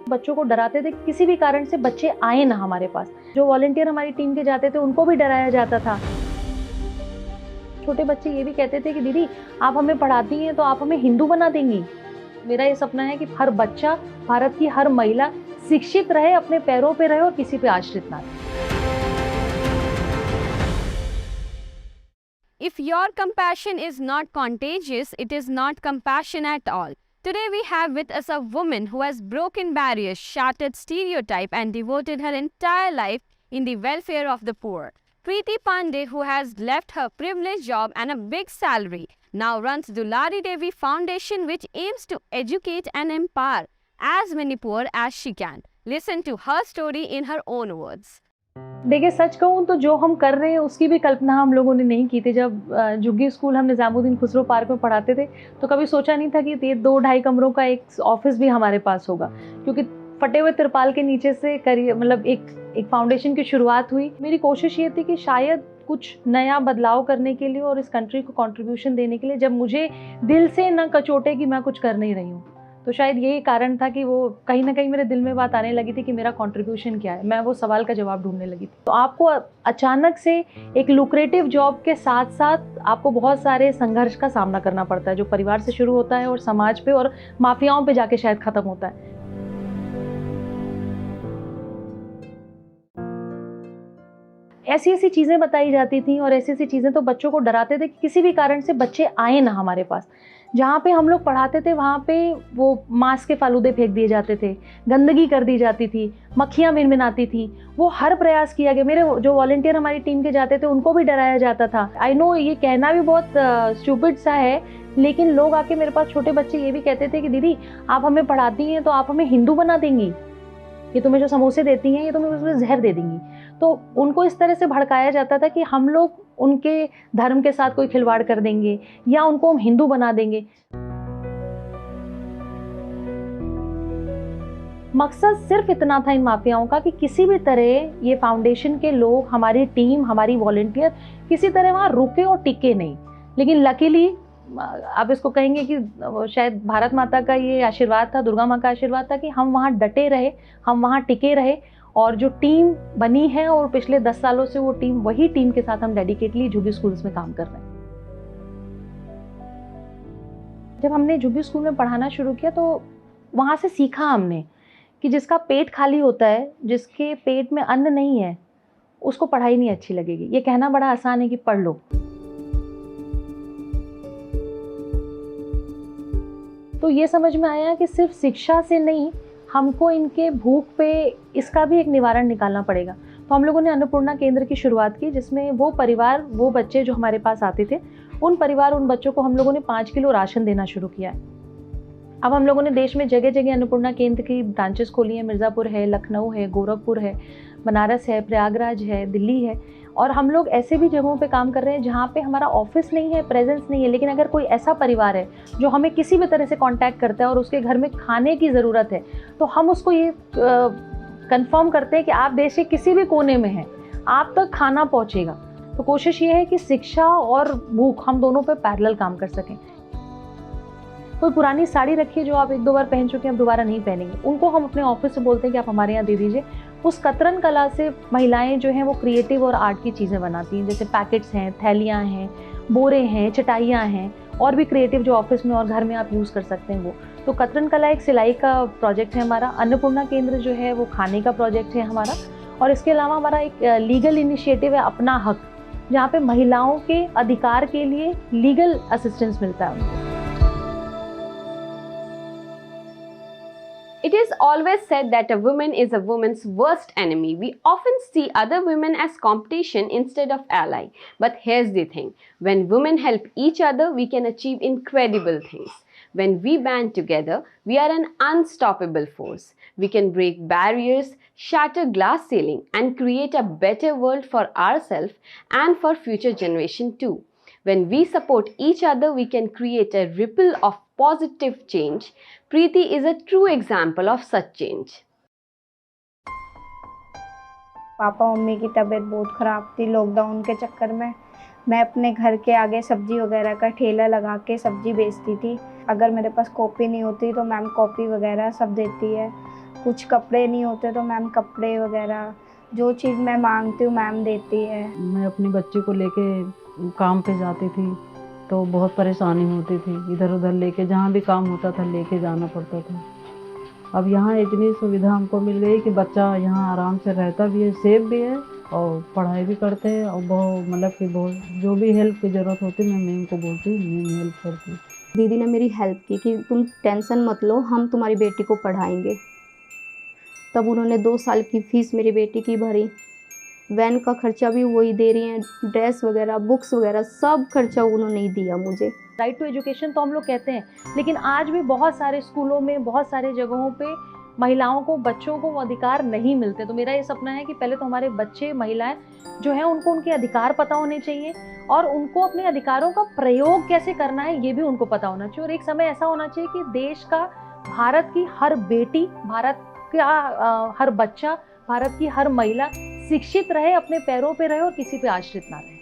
बच्चों को डराते थे, किसी भी कारण से बच्चे आए ना हमारे पास। जो वॉलंटियर हमारी टीम के जाते थे उनको भी डराया जाता था। छोटे बच्चे ये भी कहते थे कि दीदी आप हमें पढ़ाती हैं तो आप हमें हिंदू बना देंगी। मेरा ये सपना है कि हर बच्चा, भारत की हर महिला शिक्षित रहे, अपने पैरों पे रहे और किसी पे आश्रित ना रहे। If your compassion is not contagious, it is not compassion at all. Today we have with us a woman who has broken barriers, shattered stereotype and devoted her entire life in the welfare of the poor. Preeti Pandey, who has left her privileged job and a big salary, now runs Dulari Devi Foundation, which aims to educate and empower as many poor as she can. Listen to her story in her own words. देखिए सच कहूँ तो जो हम कर रहे हैं उसकी भी कल्पना हम लोगों ने नहीं की थी। जब झुग्गी स्कूल हम निज़ामुद्दीन खुसरो पार्क में पढ़ाते थे तो कभी सोचा नहीं था कि ये 2-2.5 कमरों का एक ऑफिस भी हमारे पास होगा, क्योंकि फटे हुए तिरपाल के नीचे से मतलब एक फाउंडेशन की शुरुआत हुई। मेरी कोशिश ये थी कि शायद कुछ नया बदलाव करने के लिए और इस कंट्री को कंट्रीब्यूशन देने के लिए, जब मुझे दिल से न कचोटे कि मैं कुछ कर नहीं रही हूँ, तो शायद यही कारण था कि वो कहीं ना कहीं मेरे दिल में बात आने लगी थी कि मेरा कंट्रीब्यूशन क्या है। मैं वो सवाल का जवाब ढूंढने लगी थी। तो आपको अचानक से एक लुक्रेटिव जॉब के साथ साथ आपको बहुत सारे संघर्ष का सामना करना पड़ता है, जो परिवार से शुरू होता है और समाज पे और माफियाओं पे जाके शायद खत्म होता है। ऐसी ऐसी चीज़ें बताई जाती थी और ऐसी ऐसी चीज़ें तो बच्चों को डराते थे कि किसी भी कारण से बच्चे आए ना हमारे पास। जहाँ पे हम लोग पढ़ाते थे वहाँ पे वो मांस के फालूदे फेंक दिए जाते थे, गंदगी कर दी जाती थी, मक्खियाँ भिनभिनाती थी। वो हर प्रयास किया गया। मेरे जो वॉलंटियर हमारी टीम के जाते थे उनको भी डराया जाता था। आई नो ये कहना भी बहुत स्टूपिड सा है, लेकिन लोग आके मेरे पास, छोटे बच्चे ये भी कहते थे कि दीदी आप हमें पढ़ाती हैं तो आप हमें हिंदू बना देंगी, ये तुम्हें जो समोसे देती हैं ये तुम्हें उसमें जहर दे देंगी। तो उनको इस तरह से भड़काया जाता था कि हम लोग उनके धर्म के साथ कोई खिलवाड़ कर देंगे या उनको हम हिंदू बना देंगे। मकसद सिर्फ इतना था इन माफियाओं का कि किसी भी तरह ये फाउंडेशन के लोग, हमारी टीम, हमारी वॉलंटियर किसी तरह वहाँ रुके और टिके नहीं। लेकिन लकीली आप इसको कहेंगे कि शायद भारत माता का ये आशीर्वाद था, दुर्गा माँ का आशीर्वाद था कि हम वहाँ डटे रहे, हम वहाँ टिके रहे। और जो टीम बनी है और पिछले 10 सालों से वो टीम, वही टीम के साथ हम डेडिकेटली झुग्गी स्कूल्स में काम कर रहे हैं। जब हमने झुग्गी स्कूल में पढ़ाना शुरू किया तो वहाँ से सीखा हमने कि जिसका पेट खाली होता है, जिसके पेट में अन्न नहीं है, उसको पढ़ाई नहीं अच्छी लगेगी। ये कहना बड़ा आसान है कि पढ़ लो, तो ये समझ में आया कि सिर्फ शिक्षा से नहीं, हमको इनके भूख पे इसका भी एक निवारण निकालना पड़ेगा। तो हम लोगों ने अन्नपूर्णा केंद्र की शुरुआत की, जिसमें वो परिवार, वो बच्चे जो हमारे पास आते थे, उन बच्चों को हम लोगों ने 5 किलो राशन देना शुरू किया है। अब हम लोगों ने देश में जगह जगह अन्नपूर्णा केंद्र की ब्रांचेस खोली हैं। मिर्ज़ापुर है, लखनऊ है, गोरखपुर है, बनारस है, प्रयागराज है, दिल्ली है। और हम लोग ऐसे भी जगहों पे काम कर रहे हैं जहाँ पे हमारा ऑफिस नहीं है, प्रेजेंस नहीं है, लेकिन अगर कोई ऐसा परिवार है जो हमें किसी भी तरह से कांटेक्ट करता है और उसके घर में खाने की ज़रूरत है, तो हम उसको ये कंफर्म करते हैं कि आप देश के किसी भी कोने में हैं, आप तक खाना पहुँचेगा। तो कोशिश ये है कि शिक्षा और भूख, हम दोनों पे पैरेलल काम कर सकें। कोई पुरानी साड़ी रखी है जो आप 1-2 बार पहन चुके हैं, आप दोबारा नहीं पहनेंगे, उनको हम अपने ऑफिस से बोलते हैं कि आप हमारे यहाँ दे दीजिए। उस कतरन कला से महिलाएं जो हैं वो क्रिएटिव और आर्ट की चीज़ें बनाती हैं, जैसे पैकेट्स हैं, थैलियाँ हैं, बोरे हैं, चटाइयाँ हैं, और भी क्रिएटिव जो ऑफिस में और घर में आप यूज़ कर सकते हैं वो। तो कतरन कला एक सिलाई का प्रोजेक्ट है हमारा। अन्नपूर्णा केंद्र जो है वो खाने का प्रोजेक्ट है हमारा। और इसके अलावा हमारा एक लीगल इनिशिएटिव है अपना हक, जहाँ पे महिलाओं के अधिकार के लिए लीगल असिस्टेंस मिलता है उनको। It is always said that a woman is a woman's worst enemy. We often see other women as competition instead of ally. But here's the thing. When women help each other, we can achieve incredible things. When we band together, we are an unstoppable force. We can break barriers, shatter glass ceiling, and create a better world for ourselves and for future generation too. When we support each other, we can create a ripple of positive change. Preeti is a true example of such change. Papa mummy की तबीयत बहुत ख़राब थी lockdown के चक्कर में, मैं अपने घर के आगे सब्जी वगैरह का ठेला लगा के सब्जी बेचती थी। अगर मेरे पास कॉपी नहीं होती तो मैम कॉपी वगैरह सब देती है। कुछ कपड़े नहीं होते तो मैम कपड़े वगैरह, जो चीज़ मैं मांगती हूँ मैम देती है। मैं अपनी बच्ची को लेके काम पे जाती थी तो बहुत परेशानी होती थी, इधर उधर लेके जहाँ भी काम होता था लेके जाना पड़ता था। अब यहाँ इतनी सुविधा हमको मिल गई कि बच्चा यहाँ आराम से रहता भी है, सेफ भी है और पढ़ाई भी करते हैं। और बहुत मतलब कि बहुत जो भी हेल्प की ज़रूरत होती मैं मैम को बोलती हूँ, मैम हेल्प करती हूँ। दीदी ने मेरी हेल्प की कि तुम टेंशन मत लो, हम तुम्हारी बेटी को पढ़ाएंगे। तब उन्होंने 2 साल की फ़ीस मेरी बेटी की भरी, वैन का खर्चा भी वही दे रही हैं, ड्रेस वगैरह बुक्स वगैरह सब खर्चा उन्होंने ही दिया मुझे। राइट टू एजुकेशन तो हम लोग कहते हैं, लेकिन आज भी बहुत सारे स्कूलों में, बहुत सारे जगहों पे महिलाओं को, बच्चों को वो अधिकार नहीं मिलते। तो मेरा ये सपना है कि पहले तो हमारे बच्चे, महिलाएं जो हैं उनको उनके अधिकार पता होने चाहिए और उनको अपने अधिकारों का प्रयोग कैसे करना है ये भी उनको पता होना चाहिए। और एक समय ऐसा होना चाहिए कि देश का, भारत की हर बेटी, भारत का हर बच्चा, भारत की हर महिला शिक्षित रहे, अपने पैरों पे रहे और किसी पे आश्रित ना रहे।